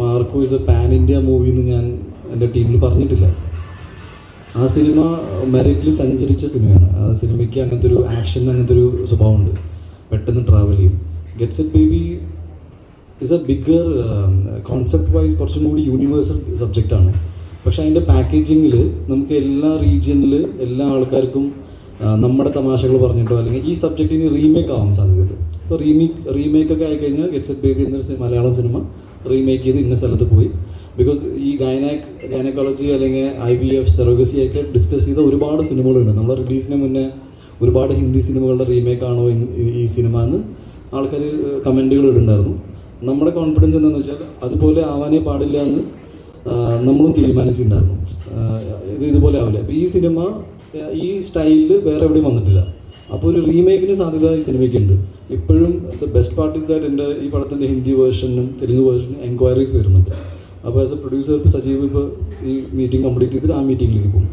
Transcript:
Marco is A pan India movie എന്ന് ഞാൻ എൻ്റെ ടീമിൽ പറഞ്ഞിട്ടില്ല. ആ സിനിമ മെറിറ്റിൽ സഞ്ചരിച്ച സിനിമയാണ്. ആ സിനിമയ്ക്ക് അങ്ങനത്തെ ഒരു ആക്ഷൻ, അങ്ങനത്തെ ഒരു സ്വഭാവമുണ്ട്, പെട്ടെന്ന് ട്രാവൽ ചെയ്യും. Gets it baby is A bigger concept vice കുറച്ചും കൂടി യൂണിവേഴ്സൽ സബ്ജക്റ്റാണ്. പക്ഷേ അതിൻ്റെ പാക്കേജിങ്ങിൽ നമുക്ക് എല്ലാ റീജിയനിൽ എല്ലാ ആൾക്കാർക്കും നമ്മുടെ തമാശകൾ പറഞ്ഞിട്ടോ അല്ലെങ്കിൽ ഈ സബ്ജക്റ്റിന് റീമേക്ക് ആവാൻ സാധ്യതയുണ്ട്. ഇപ്പോൾ റീമേക്കൊക്കെ ആയിക്കഴിഞ്ഞാൽ ഗെറ്റ്സ് ഇറ്റ് ബേബി എന്നൊരു മലയാളം സിനിമ റീമേക്ക് ചെയ്ത് ഇന്ന സ്ഥലത്ത് പോയി. ബിക്കോസ് ഈ ഗൈനക്കോളജി അല്ലെങ്കിൽ IVF സെറോഗസി ഒക്കെ ഡിസ്കസ് ചെയ്ത ഒരുപാട് സിനിമകളുണ്ട്. നമ്മുടെ റിലീസിന് മുന്നേ ഒരുപാട് ഹിന്ദി സിനിമകളുടെ റീമേക്കാണോ ഈ സിനിമ എന്ന് ആൾക്കാർ കമൻറ്റുകൾ ഇടുന്നുണ്ടായിരുന്നു. നമ്മുടെ കോൺഫിഡൻസ് എന്താണെന്ന് വെച്ചാൽ അതുപോലെ ആവാനേ പാടില്ല എന്ന് നമ്മളും തീരുമാനിച്ചിട്ടുണ്ടായിരുന്നു. ഇതുപോലെ ആവില്ല. അപ്പോൾ ഈ സിനിമ ഈ സ്റ്റൈലിൽ വേറെ എവിടെയും വന്നിട്ടില്ല. അപ്പോൾ ഒരു റീമേക്കിന് സാധ്യത ഈ സിനിമയ്ക്കുണ്ട്. ഇപ്പോഴും the best part is that എൻ്റെ ഈ പടത്തിൻ്റെ ഹിന്ദി വേർഷനും തെലുങ്ക് വേർഷനും എൻക്വയറീസ് വരുന്നുണ്ട്. അപ്പോൾ ആസ് എ പ്രൊഡ്യൂസർ ഇപ്പോൾ സജീവ് ഇപ്പോൾ ഈ മീറ്റിംഗ് കംപ്ലീറ്റ് ചെയ്തിട്ട് ആ മീറ്റിങ്ങിലേക്ക് പോകും.